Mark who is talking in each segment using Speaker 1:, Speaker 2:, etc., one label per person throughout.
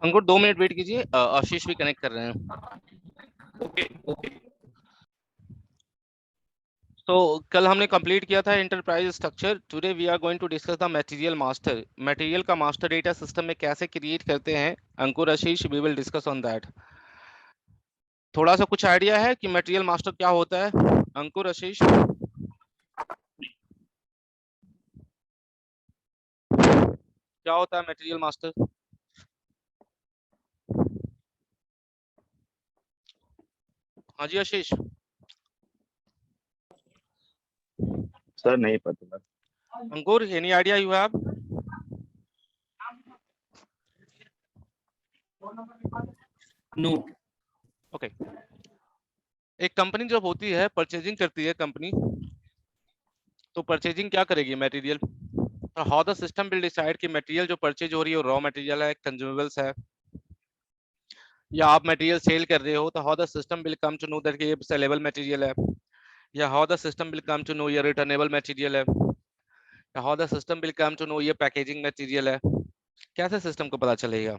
Speaker 1: अंकुर 2 minute wait कीजिए, आशीष भी connect कर रहे हैं।
Speaker 2: Okay okay.
Speaker 1: तो कल हमने कंप्लीट किया था enterprise structure. Today we are going to discuss the material master. Material का मास्टर डेटा सिस्टम में कैसे क्रिएट करते हैं, Ankur Ashish, we will discuss on that. थोड़ा सा कुछ आइडिया है कि मटेरियल मास्टर क्या होता है, अंकुर आशीष? क्या होता है मटेरियल मास्टर? हाँ जी आशीष।
Speaker 2: सर नहीं पता।
Speaker 1: Ankur, any idea you have?
Speaker 2: No.
Speaker 1: Okay. एक कंपनी जब होती है, परचेजिंग करती है कंपनी, तो परचेजिंग क्या करेगी? Material. How the system will decide कि मटेरियल जो परचेज हो रही है वो रॉ मटेरियल है, कंज्यूमेबल्स है, या आप मटेरियल सेल कर रहे हो, तो how the system will come to know that ये सेलेबल मटेरियल है, या how the system will come to know ये रिटर्नेबल मटेरियल है, या how the system will come to know ये पैकेजिंग मटेरियल है? कैसे सिस्टम को पता चलेगा?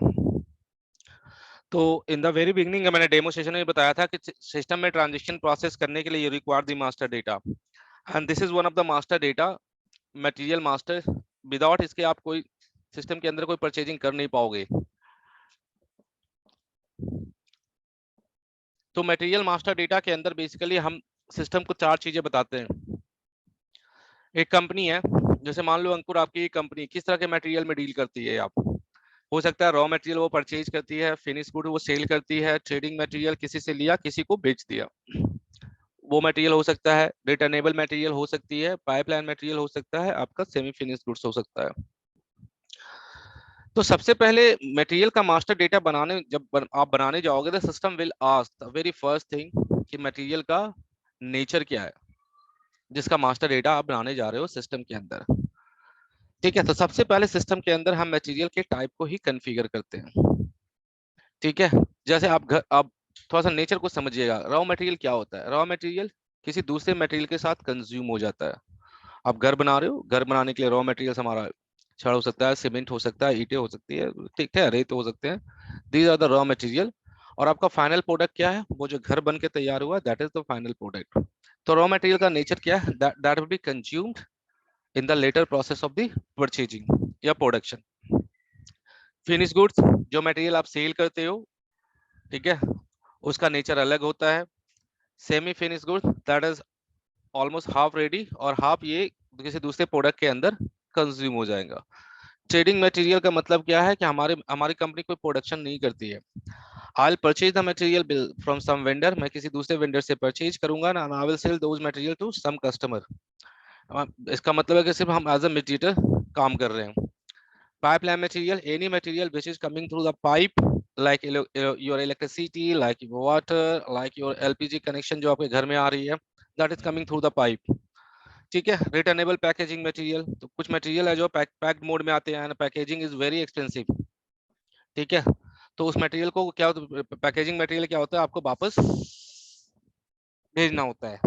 Speaker 1: तो इन द वेरी बिगनिंग मैंने डेमो सेशन में बताया था कि सिस्टम में ट्रांजेक्शन प्रोसेस करने के लिए you require the master data, and this is one of the master data, material master. Without इसके आप कोई सिस्टम के अंदर कोई परचेजिंग कर नहीं पाओगे। तो मटेरियल मास्टर डेटा के अंदर बेसिकली हम सिस्टम को 4 चीजें बताते हैं। एक कंपनी है, जैसे मान लो अंकुर, आपकी कंपनी किस तरह के मटेरियल में डील करती है? आप हो सकता है रॉ मटेरियल वो परचेज करती है, फिनिश गुड वो सेल करती है, ट्रेडिंग मटेरियल किसी से लिया किसी को बेच दिया, वो मटेरियल हो सकता है, रिटर्नेबल मटेरियल हो सकती है, पाइपलाइन मटेरियल हो सकता है, आपका सेमी फिनिश गुड्स हो सकता है। तो सबसे पहले मटेरियल का मास्टर डेटा बनाने जब आप बनाने जाओगे, तो system will ask the very first thing कि मटेरियल का नेचर क्या है, जिसका मास्टर डेटा आप बनाने जा रहे हो सिस्टम के अंदर। ठीक है, तो सबसे पहले सिस्टम के अंदर हम मटेरियल के टाइप को ही कॉन्फ़िगर करते हैं। ठीक है, जैसे आप थोड़ा सा नेचर को समझिएगा। रॉ मटेरियल क्या होता है? रॉ मटेरियल किसी दूसरे मटेरियल के साथ कंज्यूम हो जाता है। आप घर बना रहे हो, घर बनाने के लिए रॉ मटेरियल हमारा छड़ हो सकता है, सीमेंट हो सकता है, ईंटें हो सकती है, ठीक है, रेत हो सकते हैं। These are the raw material. और आपका फाइनल प्रोडक्ट क्या है? वो जो घर बन के तैयार हुआ, that is the final product. तो रॉ मटेरियल का नेचर क्या है? That will be consumed in the later process of the purchasing या प्रोडक्शन। फिनिश गुड्स, जो मटेरियल आप सेल करते हो, ठीक है, उसका नेचर अलग होता है। Semi finish goods, that is almost half ready और हाफ ये किसी दूसरे प्रोडक्ट के अंदर कंज्यूम हो जाएगा। ट्रेडिंग मटेरियल का मतलब क्या है कि हमारे हमारी कंपनी कोई प्रोडक्शन नहीं करती है। I purchase the material from some vendor, मैं किसी दूसरे वेंडर से परचेज करूंगा ना, I will sell those material to some customer. इसका मतलब है कि सिर्फ हम एज अ मीडिएटर काम कर रहे हैं। Pipeline material, any material which is coming through the pipe, like your electricity, like your water, like your LPG connection जो आपके घर में आ रही है, that is coming through the pipe. ठीक है। रिटर्नेबल पैकेजिंग मटेरियल, तो कुछ मटेरियल है जो पैक्ड मोड में आते हैं, पैकेजिंग इज वेरी एक्सपेंसिव। ठीक है, तो उस मटेरियल को क्या, पैकेजिंग मटेरियल क्या होता है, आपको वापस भेजना होता है।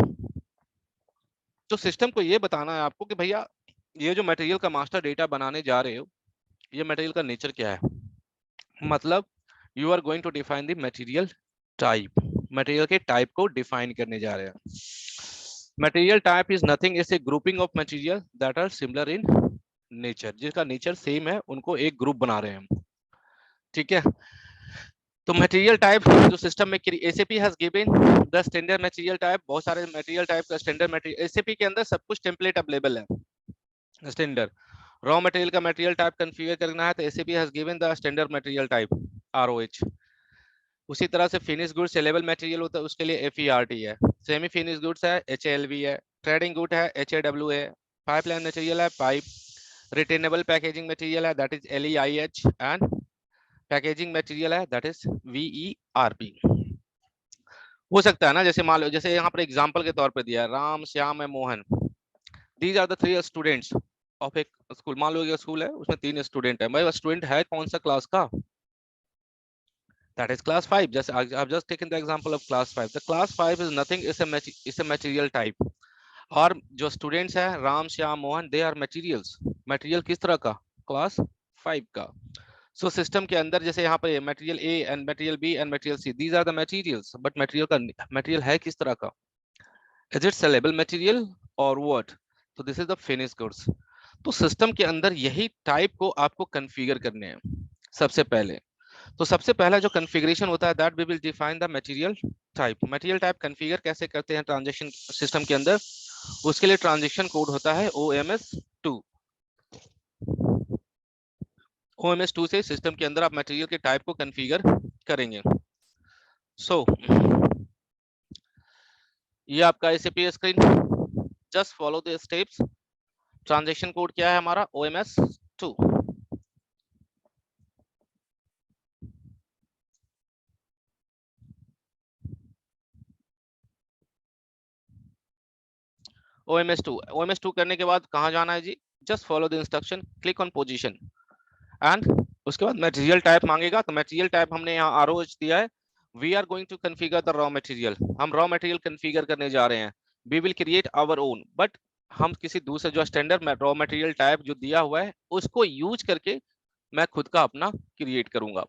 Speaker 1: तो सिस्टम को ये बताना है आपको कि भैया ये जो मटेरियल का मास्टर डेटा बनाने जा रहे हो, ये मटेरियल का नेचर क्या है। मतलब you are going to define the material type, material के टाइप को डिफाइन करने जा रहे हैं। Material type is nothing is a grouping of material that are similar in nature, जिसका नेचर सेम है, उनको एक ग्रुप बना रहे हैं हम। ठीक है, तो मटेरियल टाइप जो सिस्टम में SAP has given the standard material type, बहुत सारे मटेरियल टाइप का स्टैंडर्ड मटेरियल एसएपी के अंदर सब कुछ टेम्पलेट अवेलेबल है। स्टैंडर्ड रॉ मटेरियल का मटेरियल टाइप कॉन्फ़िगर करना है तो SAP has given the standard material type ROH. उसी तरह से फिनिश गुड्स सेलेबल मटेरियल होता है, उसके लिए एफईआरटी है। सेमी फिनिश गुड्स है एचएलवी है। ट्रेडिंग गुड है एचएडब्ल्यू है। पाइपलाइन मटेरियल है पाइप। रिटेनेबल पैकेजिंग मटेरियल है that is LEIH, and packaging material है दैट इज वीईआरपी। हो सकता है ना, जैसे मान लो, जैसे यहाँ पर एग्जांपल के तौर पे दिया है, राम श्याम है Mohan, these are the 3 students of एक स्कूल। मान लो एक स्कूल है, उसमें 3 स्टूडेंट है, भाई स्टूडेंट है कौन सा क्लास का? That is class 5. Just I've just taken the example of class 5. The class 5 is nothing, is a material type. और जो स्टूडेंट्स हैं Ram Shyam Mohan, they are materials. Material किस तरह का? क्लास 5 का। सो सिस्टम के अंदर जैसे यहाँ पे material A and material B and material C, these are the materials, but material है किस तरह का, इज इट सेलेबल मटेरियल और व्हाट, तो this is the finish goods. तो सिस्टम के अंदर यही टाइप को आपको कॉन्फ़िगर करने हैं सबसे पहले। तो सबसे पहला जो कॉन्फ़िगरेशन होता है that we will define the material type. Material type configure कैसे करते हैं ट्रांजैक्शन सिस्टम के अंदर, उसके लिए ट्रांजैक्शन कोड होता है OMS2। OMS2 से सिस्टम के अंदर आप मटेरियल के टाइप को कॉन्फ़िगर करेंगे। सो ये आपका SAP screen, just follow the steps. Transaction code क्या है हमारा, OMS2। OMS2 करने के बाद कहाँ जाना है जी, just follow the instruction, click on position and उसके बाद मटेरियल टाइप मांगेगा। तो मटेरियल टाइप हमने यहाँ ROH दिया है। We are going to configure the raw material, हम रॉ मटेरियल कॉन्फ़िगर करने जा रहे हैं। We will create our own, but हम किसी दूसरे जो स्टैंडर्ड रॉ मटेरियल टाइप जो दिया हुआ है उसको यूज करके मैं खुद का अपना क्रिएट करूंगा।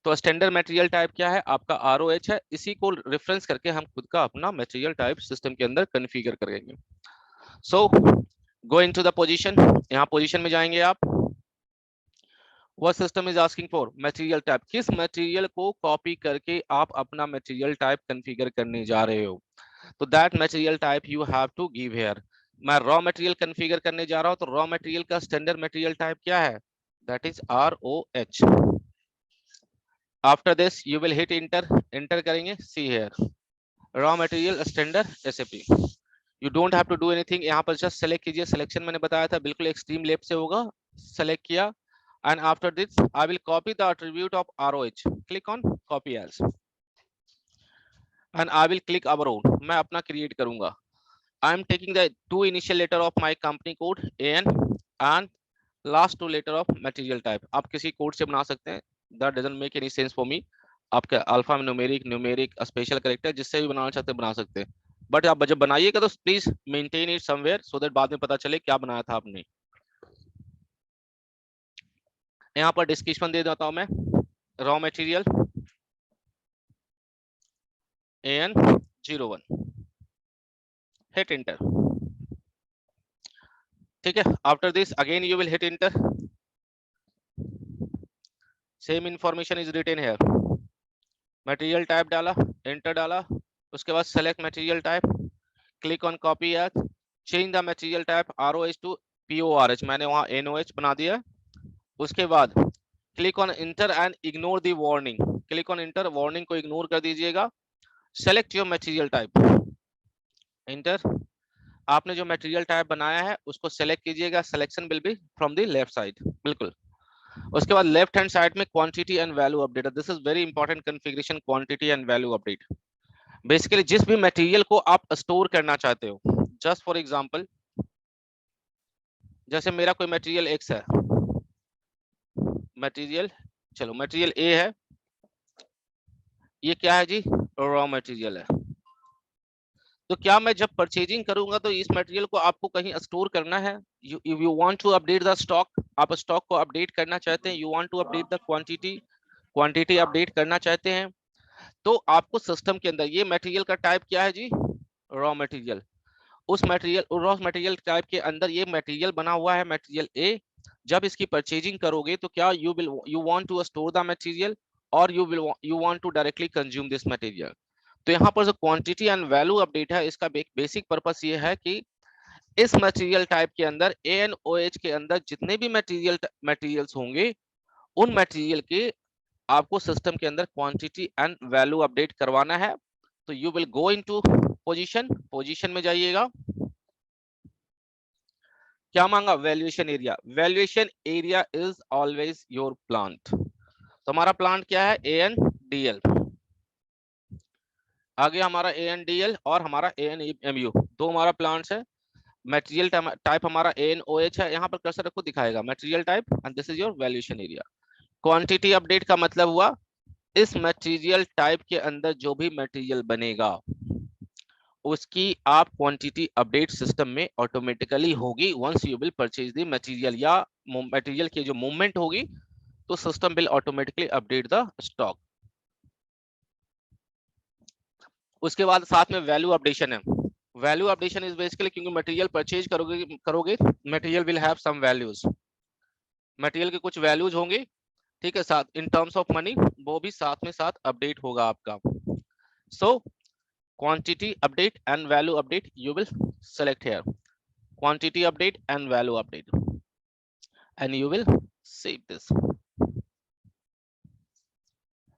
Speaker 1: तो स्टैंडर्ड मटेरियल टाइप क्या है आपका, ROH है, इसी को रेफरेंस करके हम खुद का अपना मटेरियल टाइप सिस्टम के अंदर कॉन्फ़िगर करेंगे। सो गो इनटू द पोजीशन, यहाँ पोजीशन में जाएंगे आप। What system is asking for material type, किस मटेरियल को कॉपी करके आप अपना मटेरियल टाइप कॉन्फ़िगर करने जा रहे हो, तो that material type you have to give here. मैं रॉ मटेरियल कॉन्फ़िगर करने जा रहा हूं, तो रॉ मटेरियल का स्टैंडर्ड मटेरियल टाइप क्या है, that is ROH। After this you will hit enter, enter करेंगे, see here raw material standard SAP। You don't have to do anything, यहाँ पर जस्ट सेलेक्ट कीजिए। सिलेक्शन मैंने बताया था बिल्कुल एक्सट्रीम लेफ्ट से होगा, सेलेक्ट किया and after this I will copy the attribute of ROH, click on copy as and I will click our own, मैं अपना create करूंगा। I am taking the 2 initial letter of my company code AN and last 2 letter of material type। आप किसी code से बना सकते हैं, that doesn't make any sense for me। आपका alpha numeric, numeric, special character, जिससे भी बनाना चाहते हैं बना सकते हैं, बट आप जब बनाइएगा तो please maintain it somewhere so that बाद में पता चले क्या बनाया था आपने। यहाँ पर डिस्क्रिप्शन दे देता हूं मैं, raw material AN01, hit enter, ठीक है। After this again you will hit enter, same information is written here, material type डाला, एंटर डाला, उसके बाद select material type, click on copy as, change the material type ROH to PORH, मैंने वहां NOH बना दिया। उसके बाद click on enter and ignore the warning, click on enter, warning को इग्नोर कर दीजिएगा। Select your material type, enter, आपने जो मटेरियल टाइप बनाया है उसको सेलेक्ट कीजिएगा। Selection will be from the left side, बिल्कुल। उसके बाद लेफ्ट हैंड साइड में quantity and value update, this is very important configuration, quantity and value update. Basically जिस भी मटेरियल को आप स्टोर करना चाहते हो, जस्ट फॉर एग्जांपल जैसे मेरा कोई मटेरियल X है, मटेरियल, चलो मटेरियल A है, ये क्या है जी, रॉ मटेरियल है। तो क्या मैं जब परचेजिंग करूंगा तो इस मटेरियल को आपको कहीं स्टोर करना है, you want to update the stock, आप स्टॉक को अपडेट करना चाहते हैं, you want to update the quantity, quantity update करना चाहते हैं, तो आपको सिस्टम के अंदर ये मटेरियल का टाइप क्या है जी, रॉ मटेरियल, उस मटेरियल रॉ मटेरियल टाइप के अंदर ये मटेरियल बना हुआ है मटेरियल A। जब इसकी परचेजिंग करोगे तो क्या you want to store the material और you want to directly consume this material. तो यहाँ पर जो क्वांटिटी एंड वैल्यू अपडेट है, इसका बेसिक पर्पस ये है कि इस मटेरियल टाइप के अंदर ANOH के अंदर जितने भी मटेरियल्स होंगे, उन मटेरियल के आपको सिस्टम के अंदर क्वांटिटी एंड वैल्यू अपडेट करवाना है। तो you will go into position, position में जाइएगा, क्या मांगा, valuation area, valuation area is always your plant. तो हमारा प्लांट क्या है, ANDL, आगे हमारा ANDL और हमारा ANMU, दो हमारा प्लांट्स है। मटेरियल टाइप हमारा ANOH है, यहाँ पर कर्सर रखो दिखाएगा material type and this is your valuation area. Quantity update का मतलब हुआ इस मटेरियल टाइप के अंदर जो भी मटेरियल बनेगा उसकी आप क्वांटिटी अपडेट सिस्टम में ऑटोमेटिकली होगी once you will purchase the material, या मटेरियल की जो मूवमेंट होगी तो system will automatically update the stock. उसके बाद साथ में वैल्यू अपडेशन है। वैल्यू अपडेशन इज बेसिकली क्योंकि मटेरियल परचेज करोगे material will have some values, material के कुछ वैल्यूज होंगे, ठीक है, साथ इन टर्म्स ऑफ मनी वो भी साथ में साथ अपडेट होगा आपका। सो quantity update and value update you will select here, quantity update and value update, and you will save this.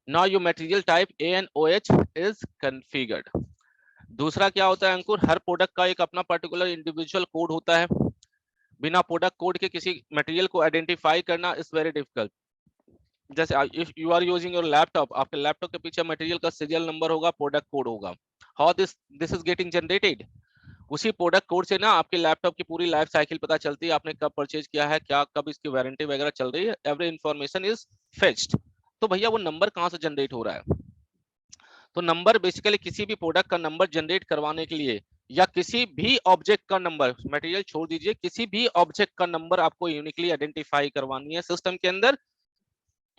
Speaker 1: Now your material type A and OH is configured. दूसरा क्या होता है अंकुर, हर प्रोडक्ट का एक अपना पर्टिकुलर इंडिविजुअल कोड होता है। बिना प्रोडक्ट कोड के किसी मटेरियल को आइडेंटिफाई करना इज वेरी डिफिकल्ट। जैसे if you are using your laptop, आपके लैपटॉप के पीछे मटेरियल का सीरियल नंबर होगा, प्रोडक्ट कोड होगा। How this is getting generated, उसी प्रोडक्ट कोड से ना आपके लैपटॉप की पूरी लाइफ साइकिल पता चलती है, आपने कब परचेज किया है, क्या कब इसकी वारंटी वगैरह चल रही है, एवरी इंफॉर्मेशन इज फेच्ड। तो भैया वो नंबर कहाँ से जनरेट हो रहा है, तो नंबर बेसिकली किसी भी प्रोडक्ट का नंबर जनरेट करवाने के लिए या किसी भी ऑब्जेक्ट का नंबर, मटेरियल छोड़ दीजिए, किसी भी ऑब्जेक्ट का नंबर आपको यूनिकली आइडेंटिफाई करवानी है सिस्टम के अंदर,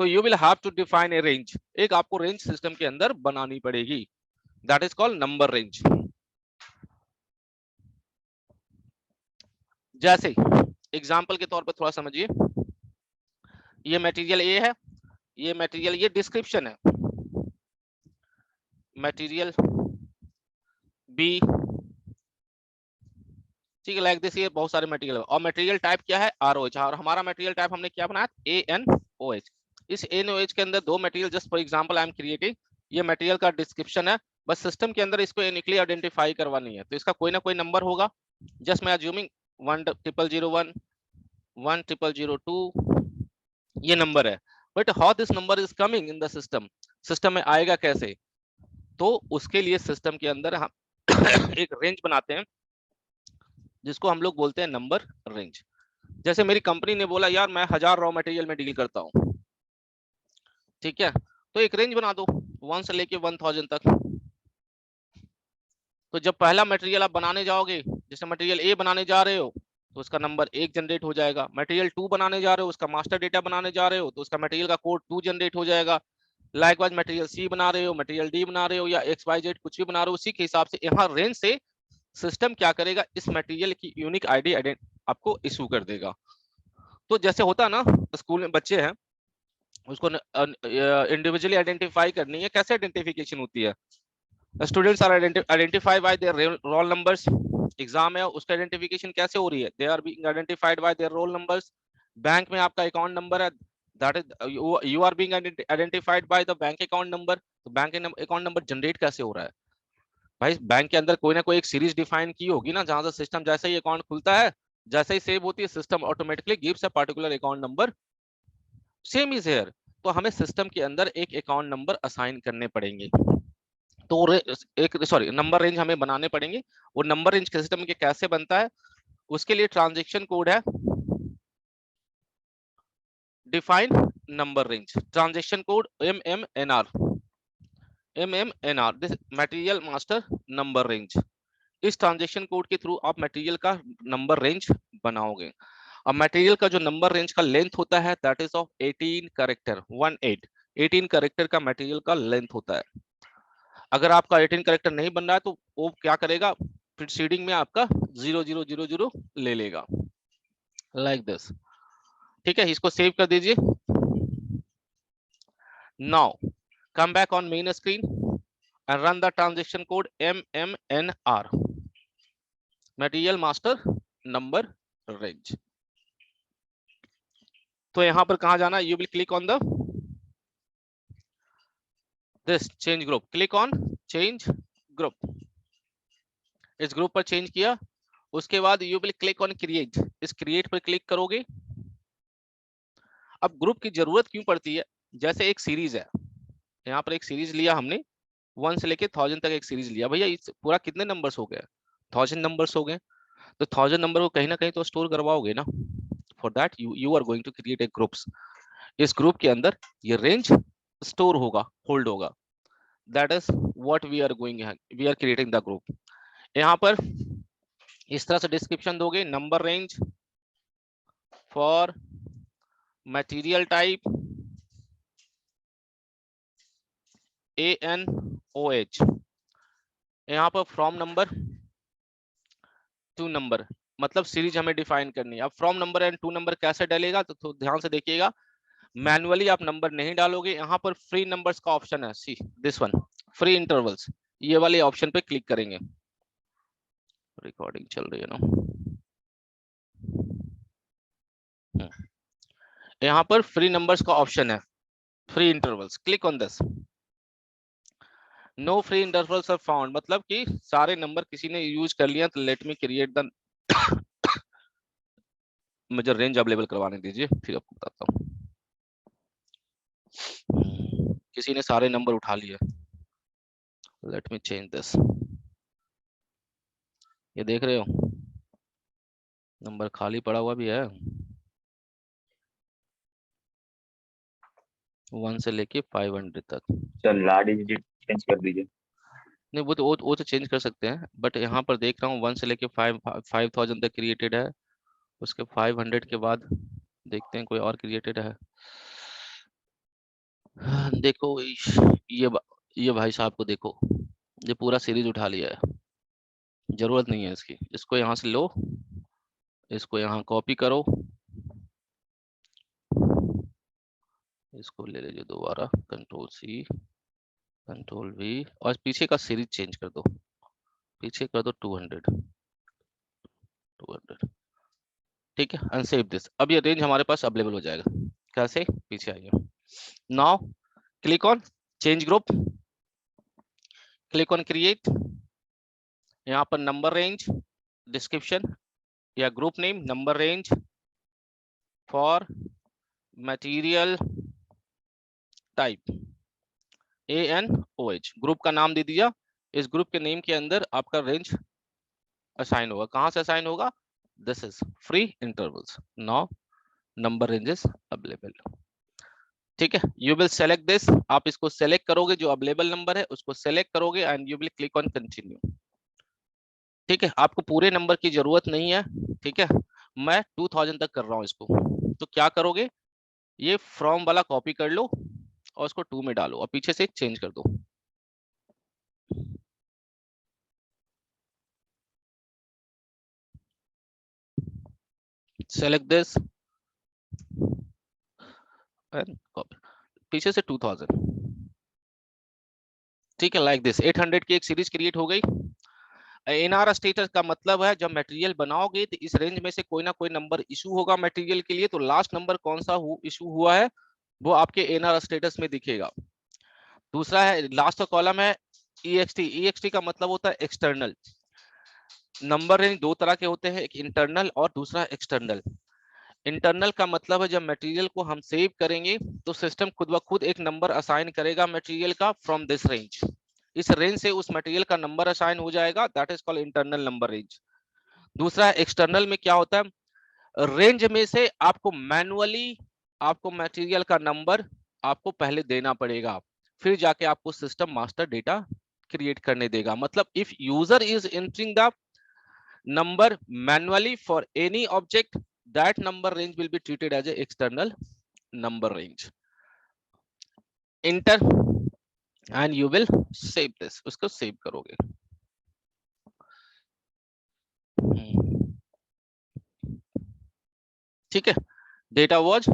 Speaker 1: तो you will have to define a range, एक आपको रेंज सिस्टम के अंदर बनानी पड़ेगी, that is called number range. जैसे एग्जांपल के तौर पर थोड़ा समझिए, ये मटेरियल ए है, ये मटेरियल, ये डिस्क्रिप्शन है, मटेरियल बी, ठीक है, लाइक दिस, ये बहुत सारे मटेरियल है, और मटेरियल टाइप क्या है, आरओएच, और हमारा मटेरियल टाइप हमने क्या बनाया, एएनओएच। इस एएनओएच के अंदर दो material, just for example I am creating, ये मटेरियल का डिस्क्रिप्शन है, बस सिस्टम के अंदर इसको यूनिकली आइडेंटिफाई करवानी है, तो इसका कोई ना कोई नंबर होगा, जस्ट मैं अज्यूमिंग 1001, 1002 ये नंबर है, but how this number is coming in the system, system में आएगा कैसे, तो उसके लिए सिस्टम के अंदर हम एक रेंज बनाते हैं जिसको हम लोग बोलते हैं नंबर रेंज। जैसे मेरी कंपनी ने बोला यार मैं 1000 रॉ मटेरियल में डील करता हूँ, ठीक है, तो एक रेंज बना दो 1 से लेके 1000 तक। तो जब पहला मटेरियल आप बनाने जाओगे, जैसे मटेरियल ए बनाने जा रहे हो तो उसका नंबर 1 जनरेट हो जाएगा, मटेरियल 2 बनाने जा रहे हो, उसका मास्टर डेटा बनाने जा रहे हो तो उसका मटेरियल का कोड 2 जनरेट हो जाएगा। लाइकवाइज मटेरियल सी बना रहे हो, मटेरियल डी बना रहे हो, या XYZ कुछ भी बना रहे हो, उसी के हिसाब से यहाँ रेंज से सिस्टम क्या करेगा, इस मटेरियल की यूनिक आईडी आपको इशू कर देगा। तो जैसे होता है ना, स्कूल में बच्चे हैं, उसको इंडिविजुअली आइडेंटिफाई करनी है, कैसे आइडेंटिफिकेशन होती है, students are identified by their roll numbers, exam है उसका आइडेंटिफिकेशन कैसे हो रही है, they are being identified by their roll numbers. Bank में आपका अकाउंट नंबर है, that is you are being identified by the bank account number. तो बैंक अकाउंट नंबर जनरेट कैसे हो रहा है भाई, बैंक के अंदर कोई ना कोई एक सीरीज डिफाइन की होगी ना, जहां से सिस्टम जैसे ही अकाउंट खुलता है, जैसे ही सेव होती है, system automatically gives a particular account number, same is here. तो हमें सिस्टम के अंदर एक अकाउंट नंबर असाइन करने पड़ेंगे, तो एक सॉरी नंबर रेंज हमें बनाने पड़ेंगे। वो नंबर रेंज सिस्टम के कैसे बनता है, उसके लिए ट्रांजैक्शन कोड है, define number range, transaction code MMNR, this material master number range. इस ट्रांजैक्शन कोड के थ्रू आप मटेरियल का नंबर रेंज बनाओगे। अब मटेरियल का जो नंबर रेंज का लेंथ होता है that is of 18 character, 18 character का मटेरियल का लेंथ होता है। अगर आपका 18 कैरेक्टर नहीं बन रहा है तो वो क्या करेगा, प्रीसीडिंग में आपका 0000 ले लेगा, लाइक दिस, ठीक है, इसको सेव कर दीजिए। Now come back on main screen and run the transaction code MMNR, material master number range। तो यहां पर कहां जाना, you will click on the this change group, click on change group, इस ग्रुप पर चेंज किया, उसके बाद you will click on create, इस create पर क्लिक करोगे। अब ग्रुप की जरूरत क्यों पड़ती है, जैसे एक सीरीज है, यहाँ पर एक सीरीज लिया हमने 1 से लेके 1000 तक एक सीरीज लिया, भैया इस पूरा कितने नंबर्स हो गए, 1000 नंबर्स हो गए, तो 1000 नंबर को कहीं ना कहीं तो स्टोर करवाओगे ना, for that you are going to create a groups, इस ग्रुप के अंदर ये रेंज स्टोर होगा, होल्ड होगा, that is what we are going, we are creating the group. यहाँ पर इस तरह से डिस्क्रिप्शन दोगे, number range for material type ANOH, यहाँ पर फ्रॉम नंबर टू नंबर, मतलब सीरीज हमें डिफाइन करनी है। अब from number and to number कैसे डालेगा, तो ध्यान से देखिएगा, मैनुअली आप नंबर नहीं डालोगे, यहाँ पर फ्री नंबर्स का ऑप्शन है, see this one, free intervals, ये वाले ऑप्शन पे क्लिक करेंगे। रिकॉर्डिंग चल रही है ना, यहाँ पर फ्री नंबर्स का ऑप्शन है, free intervals, click on this. No free intervals are found, मतलब कि सारे नंबर किसी ने यूज कर लिया, तो लेट मी क्रिएट द मुझे रेंज अवेलेबल करवाने दीजिए, फिर आपको बताता हूँ। किसी ने सारे नंबर उठा लिए, लेट मी चेंज दिस। ये देख रहे हो, नंबर खाली पड़ा हुआ भी है, 1 से लेके 500 तक।
Speaker 2: सर लास्ट डिजिट चेंज कर दीजिए।
Speaker 1: नहीं, वो तो चेंज कर सकते हैं, बट यहाँ पर देख रहा हूँ 1 से लेके 5000 तक क्रिएटेड है, उसके 500 के बाद देखते हैं कोई और क्रिएटेड है। देखो ये भाई साहब को देखो, ये पूरा सीरीज उठा लिया है, जरूरत नहीं है इसकी, इसको यहाँ से लो, इसको यहाँ कॉपी करो, इसको ले लीजिए दोबारा, Ctrl+C Ctrl+V, और पीछे का सीरीज चेंज कर दो, पीछे कर दो 200, ठीक है, अनसेव दिस। अब ये रेंज हमारे पास अवेलेबल हो जाएगा, कैसे, पीछे आइए, now click on change group, click on create, यहाँ पर नंबर रेंज, डिस्क्रिप्शन या group name, number range for material type ANOH, group का नाम दे दिया, इस ग्रुप के नेम के अंदर आपका रेंज असाइन होगा, कहां से असाइन होगा, this is free intervals, now number ranges available, ठीक है। यू विल सेलेक्ट दिस, आप इसको सेलेक्ट करोगे, जो अवेलेबल नंबर है उसको सेलेक्ट करोगे and you will click on continue, ठीक है। आपको पूरे नंबर की जरूरत नहीं है, ठीक है, मैं 2000 तक कर रहा हूं इसको, तो क्या करोगे, ये फ्रॉम वाला कॉपी कर लो और उसको 2 में डालो और पीछे से चेंज कर दो, सेलेक्ट दिस एंड कॉपी, पीछे से 2000, ठीक है, लाइक दिस 800 की एक सीरीज क्रिएट हो गई। एनआर स्टेटस का मतलब है जब मटेरियल बनाओगे तो इस रेंज में से कोई ना कोई नंबर इशू होगा मटेरियल के लिए, तो लास्ट नंबर कौन सा इशू हुआ है वो आपके एनआर स्टेटस में दिखेगा। दूसरा है, लास्ट का कॉलम है EXT का मतलब होता है एक्सटर्नल। नंबर रेंज दो तरह के होते हैं, एक इंटरनल और दूसरा एक्सटर्नल। इंटरनल का मतलब है जब मटेरियल को हम सेव करेंगे तो सिस्टम खुद ब खुद एक नंबर असाइन करेगा मटेरियल का फ्रॉम दिस रेंज, इस रेंज से उस मटेरियल का नंबर असाइन हो जाएगा, that is called internal number range. दूसरा एक्सटर्नल में क्या होता है, रेंज में से आपको मैनुअली आपको मटेरियल का नंबर आपको पहले देना पड़ेगा, फिर जाके आपको सिस्टम मास्टर डेटा क्रिएट करने देगा। मतलब if user is entering the number manually for any object, that number range will be treated as a external number range. Enter and you will save this, उसको save करोगे, ठीक है, data was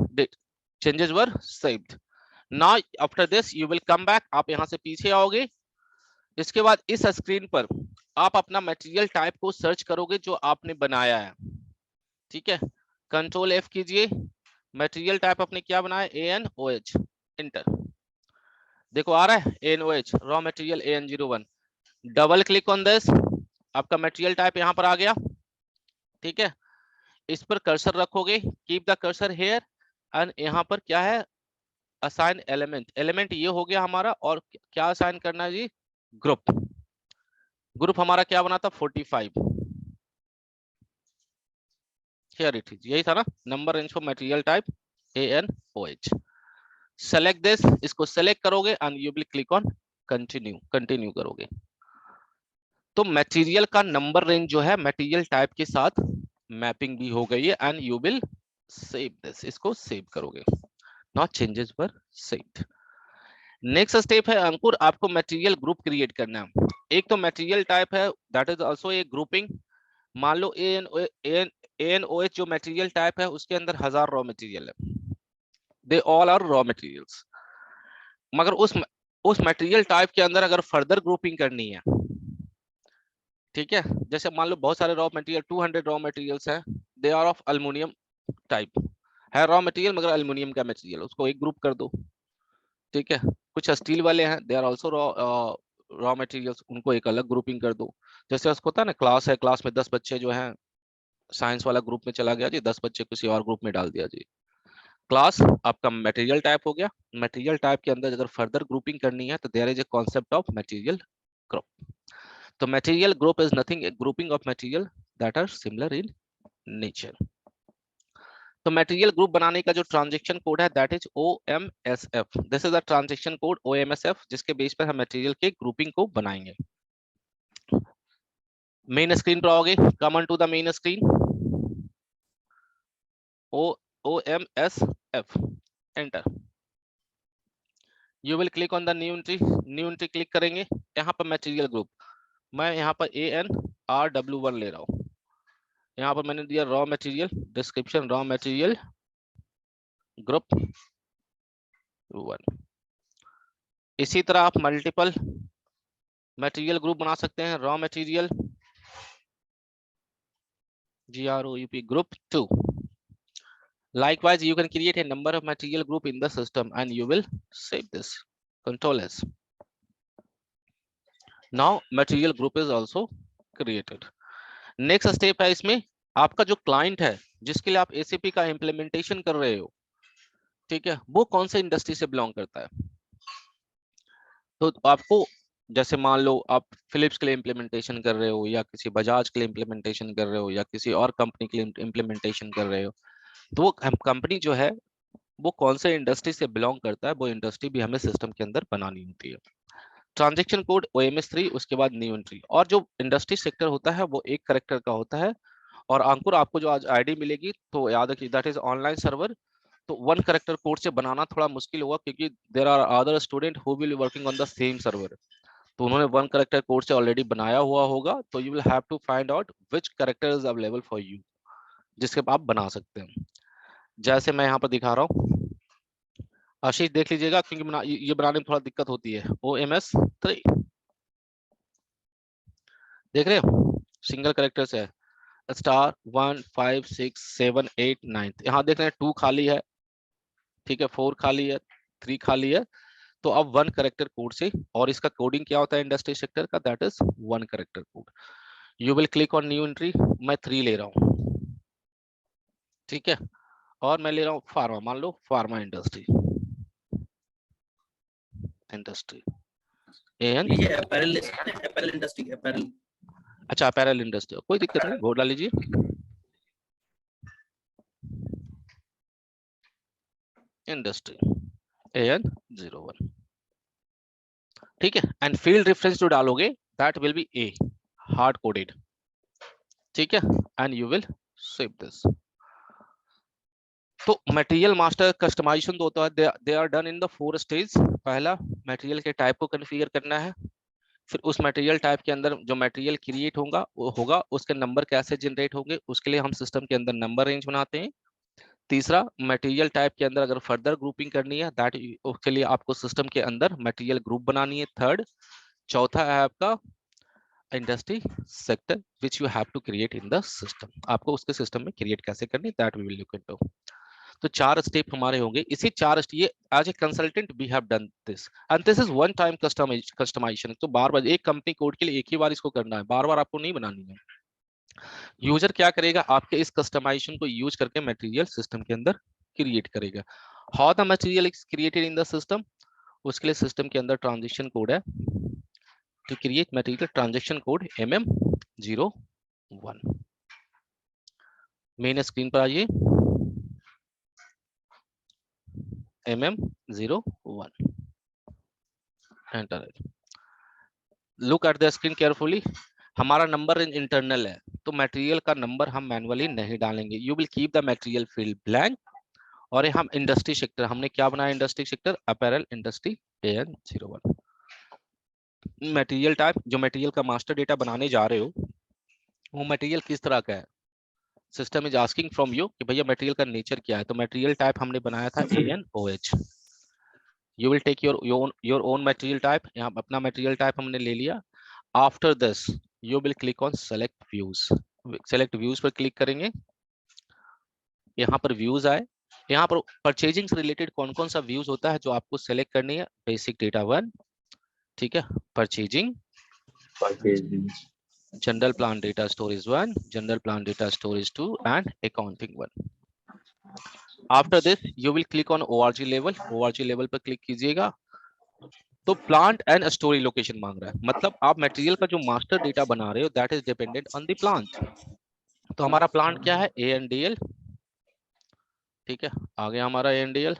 Speaker 1: changes were saved. Now after this you will come back, आप यहां से पीछे आओगे, इसके बाद इस स्क्रीन पर आप अपना मटेरियल टाइप को सर्च करोगे जो आपने बनाया है, ठीक है, Ctrl+F कीजिए, मटेरियल टाइप आपने क्या बनाया, ANOH, इंटर, देखो आ रहा है ANOH, raw material AN01, double click on this, आपका मटेरियल टाइप यहां पर आ गया, ठीक है, इस पर कर्सर रखोगे, keep the cursor here and यहाँ पर क्या है, असाइन एलिमेंट, एलिमेंट ये हो गया हमारा, और क्या असाइन करना है जी, ग्रुप, ग्रुप हमारा क्या बना था 45, हियर इट इज, यही था ना, number range for material type ANOH, select this, इसको सेलेक्ट करोगे and you will click on continue, continue करोगे, तो मटेरियल का नंबर रेंज जो है मटेरियल टाइप के साथ मैपिंग भी हो गई है and you will save this, इसको सेव करोगे, now changes were saved. Next step है अंकुर, आपको मटेरियल ग्रुप क्रिएट करना है। एक तो मटेरियल टाइप है, that is also a grouping. मान लो ANOH जो मटेरियल टाइप है उसके अंदर 1000 रॉ मटेरियल है, they all are raw materials. मगर उस मटेरियल टाइप के अंदर अगर फर्दर ग्रुपिंग करनी है, ठीक है, जैसे मान लो बहुत सारे रॉ मटेरियल 200 रॉ मटेरियल्स है, they are of aluminium type है रॉ मटेरियल, मगर अल्युमिनियम का मटेरियल, उसको एक ग्रुप कर दो। ठीक है, कुछ स्टील वाले हैं, they are also raw materials, उनको एक अलग ग्रुपिंग कर दो। जैसे उसको होता है ना, क्लास है, क्लास में 10 बच्चे जो हैं साइंस वाला ग्रुप में चला गया जी, 10 बच्चे किसी और ग्रुप में डाल दिया जी। क्लास आपका मटेरियल टाइप हो गया। मटेरियल टाइप के अंदर अगर फर्दर ग्रुपिंग करनी है तो there is a concept of material group. तो material group is nothing, a grouping of material that are similar in nature. तो मटेरियल ग्रुप बनाने का जो ट्रांजैक्शन कोड है that is OMSF। This is a transaction code OMSF, जिसके base पर हम material के ग्रुपिंग को बनाएंगे। मेन स्क्रीन पर आओगे, come on to the main screen. OMSF, enter. You will click on the new entry. New entry click करेंगे, यहाँ पर मटेरियल ग्रुप, मैं यहाँ पर ANRW1 ले रहा हूँ। यहाँ पर मैंने दिया raw material, description raw material group 1। इसी तरह आप मल्टीपल मटेरियल ग्रुप बना सकते हैं। Raw material GROUP group 2। Likewise, you can create a number of material group in the system and you will save this. Control S. Now material group is also created. Next step है इसमें, आपका जो client है जिसके लिए आप ACP का implementation कर रहे हो, ठीक है, वो कौन से इंडस्ट्री से बिलोंग करता है। तो आपको, जैसे मान लो आप फिलिप्स के लिए इम्प्लीमेंटेशन कर रहे हो, या किसी बजाज के लिए इम्प्लीमेंटेशन कर रहे हो, या किसी और कंपनी के लिए इम्प्लीमेंटेशन कर रहे हो, तो वो कंपनी जो है वो कौन से इंडस्ट्री से बिलोंग करता है, वो इंडस्ट्री भी हमें सिस्टम के अंदर बनानी होती है। ट्रांजैक्शन कोड OMS3, उसके बाद न्यू एंट्री। और जो इंडस्ट्री सेक्टर होता है वो एक कैरेक्टर का होता है। और अंकुर, आपको जो आज आईडी मिलेगी तो याद रखिए दैट इज ऑनलाइन सर्वर। तो 1 कैरेक्टर कोड से बनाना थोड़ा मुश्किल होगा, क्योंकि there are other student who will be working on the same server. तो उन्होंने 1 कैरेक्टर कोड से ऑलरेडी बनाया हुआ होगा, तो you will have to find out which character is available for you, जिसके आप बना सकते हैं। जैसे मैं यहाँ पर दिखा रहा हूँ, आशीष देख लीजिएगा, क्योंकि ये बनाने में थोड़ा दिक्कत होती है। OMS3 देख रहे हो, सिंगल कैरेक्टर से है, स्टार 1 5 6 7 8 9। यहाँ देख रहे हैं 2 खाली है, ठीक है, 4 खाली है, 3 खाली है। तो अब 1 कैरेक्टर कोड से, और इसका कोडिंग क्या होता है इंडस्ट्री सेक्टर का, that is 1 character code. You will click on new entry, मैं 3 ले रहा हूँ, ठीक है, और मैं ले रहा हूँ फार्मा, मान लो फार्मा इंडस्ट्री एन।
Speaker 3: ये अपैरल इंडस्ट्री, अपैरल।
Speaker 1: अच्छा, अपैरल इंडस्ट्री, कोई दिक्कत नहीं, कोड डाल लीजिए। इंडस्ट्री AN01, ठीक है, एंड फील्ड रेफरेंस जो डालोगे that will be A, hard coded, ठीक है, and you will save this. तो मटेरियल मास्टर कस्टमाइजेशन तो होता है, they are done in the 4 stage. पहला, मटेरियल के टाइप को कॉन्फ़िगर करना है। फिर उस मटेरियल टाइप के अंदर जो मटेरियल क्रिएट होगा उसके नंबर कैसे जनरेट होंगे, उसके लिए हम सिस्टम के अंदर नंबर रेंज बनाते हैं। तीसरा, मटेरियल टाइप के अंदर अगर फर्दर ग्रुपिंग करनी है दैट उसके लिए आपको सिस्टम के अंदर मटेरियल ग्रुप बनानी है। थर्ड, चौथा है आपका industry sector which you have to create in the system. आपको उसके सिस्टम में क्रिएट कैसे करनी, that we will look into. तो 4 स्टेप हमारे होंगे। इसी 4 ये as a consultant we have done this and this is one time customization. तो बार बार एक कंपनी कोड के लिए एक ही बार इसको करना है, बार बार आपको नहीं बनानी है। यूजर क्या करेगा, आपके इस कस्टमाइजेशन को यूज करके मटेरियल सिस्टम के अंदर क्रिएट करेगा। How the material is created in the system, उसके लिए सिस्टम के अंदर ट्रांजैक्शन कोड है। To create material, transaction code MM01। Main screen पर आइए, MM01, enter. Look at the screen carefully. हमारा नंबर इंटरनल है, तो मटेरियल का नंबर हम मैनुअली नहीं डालेंगे। You will keep the material field blank और ये हम इंडस्ट्री सेक्टर, हमने क्या बनाया industry sector, apparel industry AN01। Material type, जो मटेरियल का मास्टर डेटा बनाने जा रहे हो वो मटेरियल किस तरह का है, system is asking from you कि भैया मटेरियल का नेचर क्या है। तो मटेरियल टाइप हमने बनाया था ANOH। You will take your own material type, यहाँ अपना मटेरियल टाइप हमने ले लिया। After this you will click on select views, select views पर क्लिक करेंगे, यहाँ पर व्यूज आए, यहाँ पर परचेजिंग से रिलेटेड कौन कौन सा व्यूज होता है जो आपको सेलेक्ट करनी है, बेसिक डेटा 1, ठीक है, purchasing,
Speaker 2: purchasing,
Speaker 1: general plan data storage 1, general plan data storage 2 and accounting 1। After this you will click on ORG level, ORG level पर क्लिक कीजिएगा। तो प्लांट एंड स्टोरेज लोकेशन मांग रहा है, मतलब आप मटेरियल का जो मास्टर डेटा बना रहे हो that is dependent on the plant. तो हमारा प्लांट क्या है, ANDL, ठीक है, आ गया हमारा ANDL।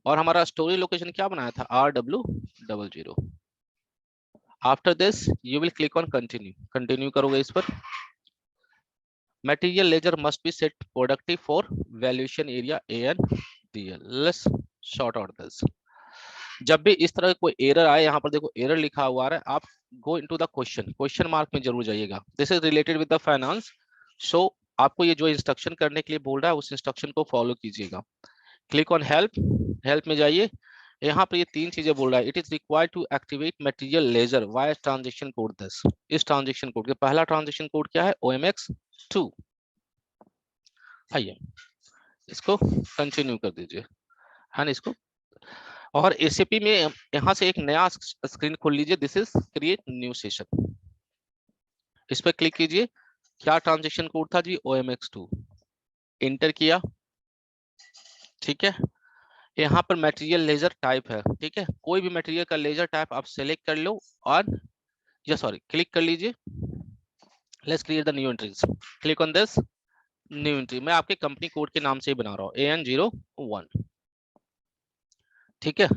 Speaker 1: और हमारा स्टोरेज लोकेशन क्या बनाया था, RW00। After this you will click on continue, continue करोगे इस पर। Material ledger must be set productive for valuation area ANDL। Let's sort out this. जब भी इस तरह कोई एरर आए, यहाँ पर देखो एरर लिखा हुआ है, आप go into the question, question mark में जरूर जाइएगा। This is related with the finance, so आपको ये जो इंस्ट्रक्शन करने के लिए बोल रहा है उस इंस्ट्रक्शन को फॉलो कीजिएगा। क्लिक ऑन हेल्प, हेल्प में जाइए, यहाँ पर ये 3 चीजें बोल रहा है। It is required to activate material ledger via transaction code this. इस ट्रांजेक्शन कोड के पहला ट्रांजेक्शन कोड क्या है, OMX2। आइए इसको कंटिन्यू कर दीजिए एंड इसको, और ACP में यहां से एक नया स्क्रीन खोल लीजिए, this is create new session. इस पर क्लिक कीजिए, क्या ट्रांजेक्शन कोड था जी, OMX2, इंटर किया, ठीक है। यहाँ पर मटेरियल लेजर टाइप है, ठीक है, कोई भी मटेरियल का लेजर टाइप आप सेलेक्ट कर लो और या सॉरी क्लिक कर लीजिए। Let's create the new entries, click on this new entry. मैं आपके कंपनी कोड के नाम से ही बना रहा हूँ, AN01, ठीक है।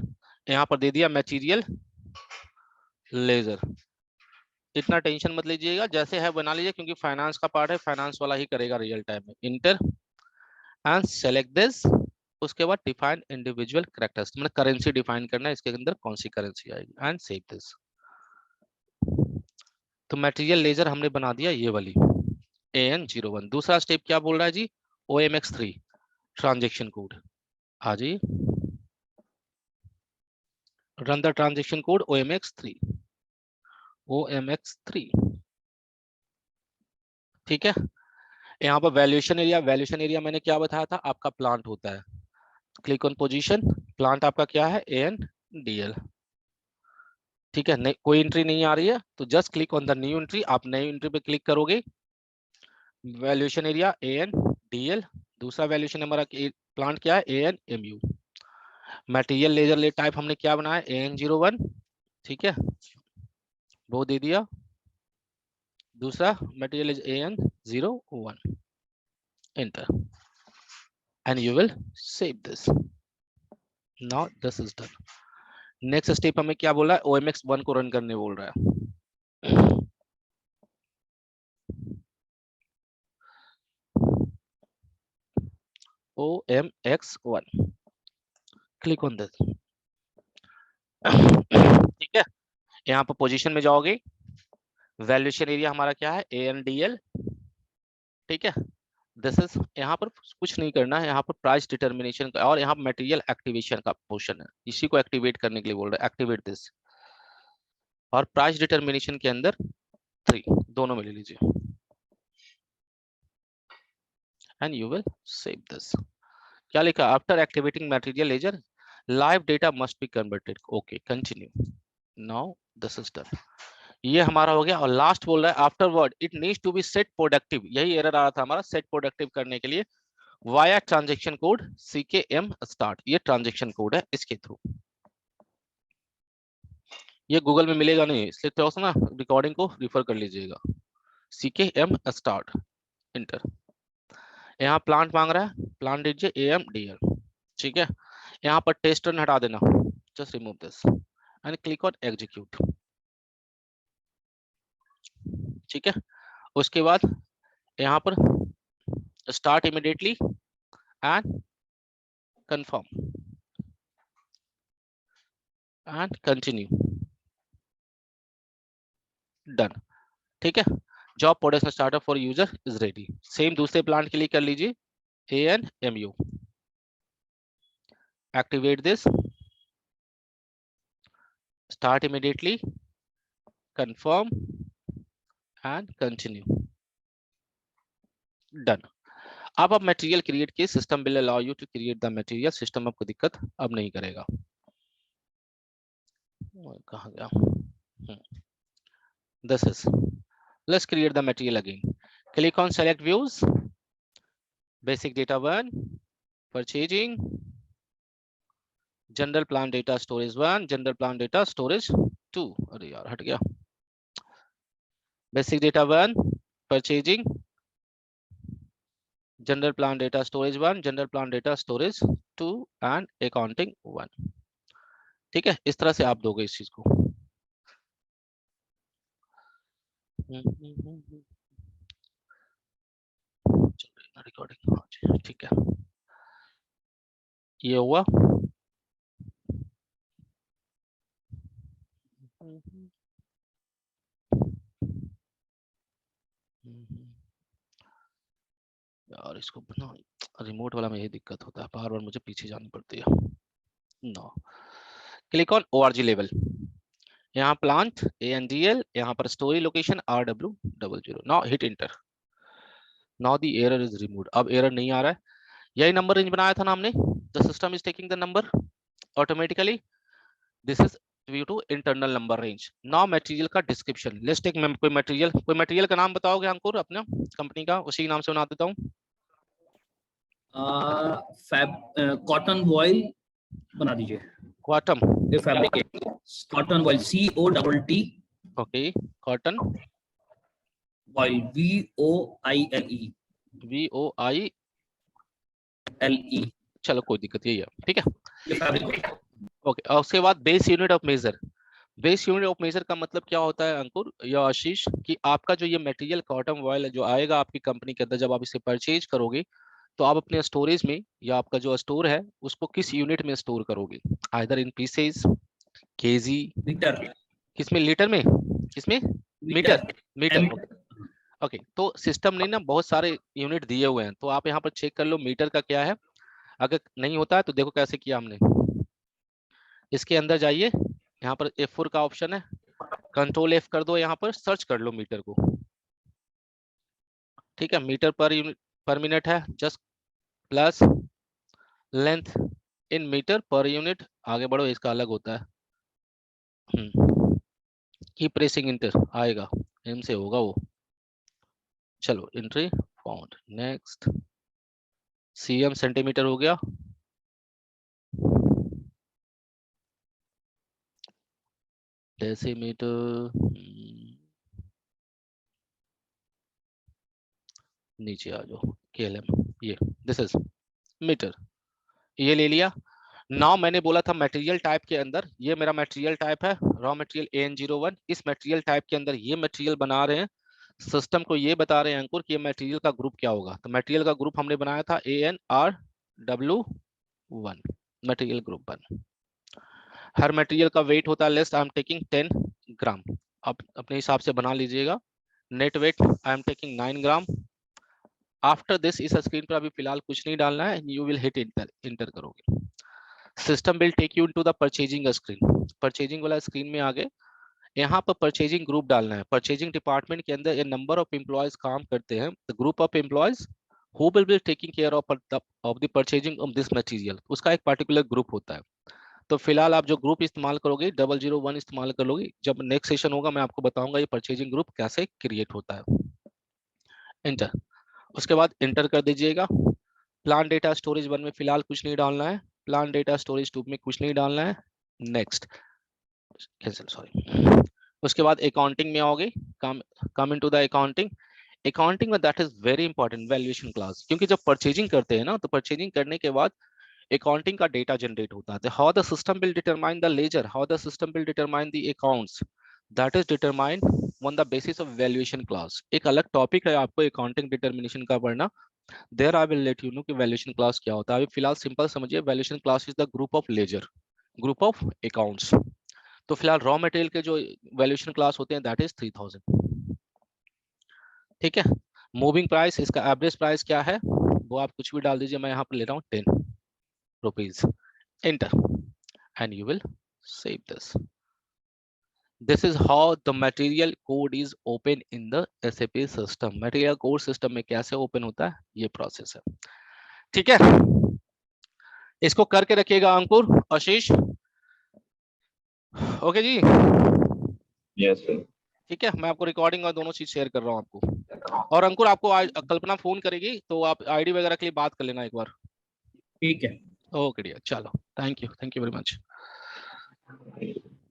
Speaker 1: यहाँ पर दे दिया मटेरियल लेजर। इतना टेंशन मत लीजिएगा, जैसे है बना लीजिए, क्योंकि फाइनेंस का पार्ट है, फाइनेंस वाला ही करेगा रियल टाइम में। Inter and select this. उसके बाद डिफाइन इंडिविजुअल कैरेक्टर्स, मतलब करेंसी डिफाइन करना है, इसके अंदर कौन सी करेंसी आएगी एंड सेव दिस। तो मटेरियल लेजर हमने बना दिया ये वाली AN01। दूसरा स्टेप क्या बोल रहा है जी, OMX3 ट्रांजेक्शन कोड। आ जाइए, run the transaction code OMX3, OMX3, ठीक है। यहाँ पर वैल्यूएशन एरिया, वैल्यूएशन एरिया मैंने क्या बताया था, आपका प्लांट होता है। क्लिक ऑन पोजीशन, प्लांट आपका क्या है, ANDL, ठीक है। कोई एंट्री नहीं आ रही है तो just click on the new entry, आप नई एंट्री पे क्लिक करोगे। वैल्यूएशन एरिया ANDL, दूसरा वैल्यूएशन हमारा प्लांट क्या है, ANMU। मटेरियल लेजर ले टाइप हमने क्या बनाया, AN01, ठीक है, वो दे दिया। दूसरा material is AN01, enter and you will save this. Now this is done. Next step हमें क्या बोल रहा है, OMX1 को रन करने बोल रहा है। OMX1, क्लिक ऑन दिस, ठीक है। यहाँ पर पोजीशन में जाओगे, वैल्यूएशन एरिया हमारा क्या है, ANDL, ठीक है। दिस इज, यहाँ पर कुछ नहीं करना है, यहाँ पर प्राइस डिटर्मिनेशन का और यहाँ मटेरियल एक्टिवेशन का पोर्शन है, इसी को एक्टिवेट करने के लिए बोल रहा है, एक्टिवेट दिस। और प्राइस डिटर्मिनेशन के अंदर 3 दोनों में ले लीजिए and you will save this. क्या लिखा, after activating material ledger live data must be converted, okay continue. Now this is done. ये हमारा हो गया। और लास्ट बोल रहा है afterward it needs to be set productive, यही एरर आ रहा था हमारा, सेट प्रोडक्टिव करने के लिए via transaction code CKM start, ये ट्रांजेक्शन कोड है, इसके थ्रू। ये गूगल में मिलेगा नहीं, इसलिए थोड़ा सा ना रिकॉर्डिंग को रिफर कर लीजिएगा। CKM start, inter. यहाँ प्लांट मांग रहा है, प्लांट दीजिए AMDL, ठीक है। यहाँ पर टेस्ट रन हटा देना, just remove this and click on execute, ठीक है। उसके बाद यहाँ पर start immediately and confirm and continue. Done. ठीक है, job production startup for user is ready. Same दूसरे प्लांट के लिए कर लीजिए. ANMU. Activate this. Start immediately. Confirm and continue. Done. अब आप मटेरियल क्रिएट किए. System will allow you to create the material. System आपको दिक्कत अब नहीं करेगा. कहाँ गया? This is. Let's create the material again. Click on select views. Basic data 1. Purchasing. General plan data storage 1. General plan data storage 2. अरे यार हट गया. Basic data 1. Purchasing. General plan data storage 1. General plan data storage 2. And accounting 1. ठीक है, इस तरह से आप दोगे इस चीज को. रिकॉर्डिंग ठीक है, ये हुआ. यार इसको बना, रिमोट वाला में यही दिक्कत होता है, बार बार मुझे पीछे जानी पड़ती है. No. Click on ORG level. यहाँ प्लांट ANDL, यहाँ पर storage location RW00. Now hit enter. Now the error is removed. अब एरर नहीं आ रहा है. यही नंबर रेंज बनाया था ना हमने. The system is taking the number automatically. This is due to internal number range. Now material का डिस्क्रिप्शन. लेट्स टेक कोई मटेरियल का नाम बताओगे अंकुर अपना कंपनी का? उसी नाम से बना देता हूँ.
Speaker 3: कॉटन वॉइल बना दीजिए.
Speaker 1: Cotton
Speaker 3: fabricate. Cotton voile COTT.
Speaker 1: Okay. Cotton
Speaker 3: voile VOILE.
Speaker 1: VOILE. चलो कोई दिक्कत यही है. ठीक है.
Speaker 3: ये फैब्रिकेट.
Speaker 1: ओके. और उसके बाद base unit of measure. Base unit of measure का मतलब क्या होता है अंकुर या आशीष, कि आपका जो ये मटेरियल कॉटन वॉइल जो आएगा आपकी कंपनी के अंदर, जब आप इसे परचेज करोगे तो आप अपने स्टोरेज में या आपका जो स्टोर है उसको किस यूनिट में स्टोर करोगे? Either in pieces, KG,
Speaker 3: metre.
Speaker 1: किसमें? लीटर में? किसमें? मीटर. ओके. तो सिस्टम ने ना बहुत सारे यूनिट दिए हुए हैं, तो आप यहाँ पर चेक कर लो मीटर का क्या है. अगर नहीं होता है तो देखो कैसे किया हमने. इसके अंदर जाइए, यहाँ पर F4 का ऑप्शन है, कंट्रोल F कर दो, यहाँ पर सर्च कर लो मीटर को. ठीक है. Metre per unit per minute है, just plus length in metre per unit. आगे बढ़ो, इसका अलग होता है. की प्रेसिंग इंटर आएगा, एम से होगा वो. चलो entry found. Next. CM centimetre हो गया. डेसीमीटर नीचे आ जाओ. KLM. ये दिस इज मीटर. ये ले लिया. नाउ मैंने बोला था मटेरियल टाइप के अंदर, ये मेरा मटेरियल टाइप है रॉ मटेरियल AN01. इस मटेरियल टाइप के अंदर ये मटेरियल बना रहे हैं. सिस्टम को ये बता रहे हैं अंकुर कि ये मटेरियल का ग्रुप क्या होगा. तो मटेरियल का ग्रुप हमने बनाया था ANRW1, मटेरियल ग्रुप 1. हर मटेरियल का वेट होता है less. I am taking 10 gram. आप अपने हिसाब से बना लीजिएगा. Net weight I am taking 9 gram. After this इस स्क्रीन पर अभी फिलहाल कुछ नहीं डालना है. यू विल हिट इंटर करोगे. System will take you into the purchasing screen. Purchasing वाला स्क्रीन में आगे यहाँ पर परचेजिंग ग्रुप डालना है. परचेजिंग डिपार्टमेंट के अंदर एक नंबर ऑफ एम्प्लॉयज काम करते हैं. The group of employees who will be taking care of the purchasing of this material, उसका एक पर्टिकुलर ग्रुप होता है. तो फिलहाल आप जो ग्रुप इस्तेमाल करोगे 001 इस्तेमाल कर लोगे. जब नेक्स्ट सेशन होगा मैं आपको बताऊंगा ये परचेजिंग ग्रुप कैसे क्रिएट होता है. एंटर. उसके बाद एंटर कर दीजिएगा. प्लान डेटा स्टोरेज 1 में फिलहाल कुछ नहीं डालना है. प्लान डेटा स्टोरेज 2 में कुछ नहीं डालना है. नेक्स्ट. Cancel, sorry. उसके बाद अकाउंटिंग में आओगे. Come into the accounting. Accounting में that is very important valuation class, क्योंकि जब परचेजिंग करते हैं ना तो परचेजिंग करने के बाद अकाउंटिंग का डेटा जनरेट होता है. How the system will determine the ledger, how the system will determine the accounts, that is determined on the basis of valuation class. एक अलग टॉपिक है आपको अकाउंटिंग डिटर्मिनेशन का पढ़ना, there I will let you know कि valuation class क्या होता है। अभी फिलहाल सिंपल समझिए, valuation class is the group of ledger, group of accounts. तो फिलहाल रॉ मटेरियल के जो वैल्यूएशन क्लास होते हैं दैट इज 3000। ठीक है। मूविंग प्राइस, इसका एवरेज प्राइस क्या है वो आप कुछ भी डाल दीजिए, मैं यहाँ पर ले रहा हूँ 10 rupees, enter, and you will save this. This is how the material code is open in the SAP system. Material code system में कैसे open होता है, ये process है। ठीक है, इसको करके रखिएगा अंकुर, आशीष। ओके जी,
Speaker 2: यस सर।
Speaker 1: ठीक है। मैं आपको रिकॉर्डिंग और दोनों चीज शेयर कर रहा हूँ आपको। और अंकुर आपको कल्पना फोन करेगी तो आप आईडी वगैरह के लिए बात कर लेना एक बार।
Speaker 3: ठीक है।
Speaker 1: ओके डियर, चलो, थैंक यू वेरी मच।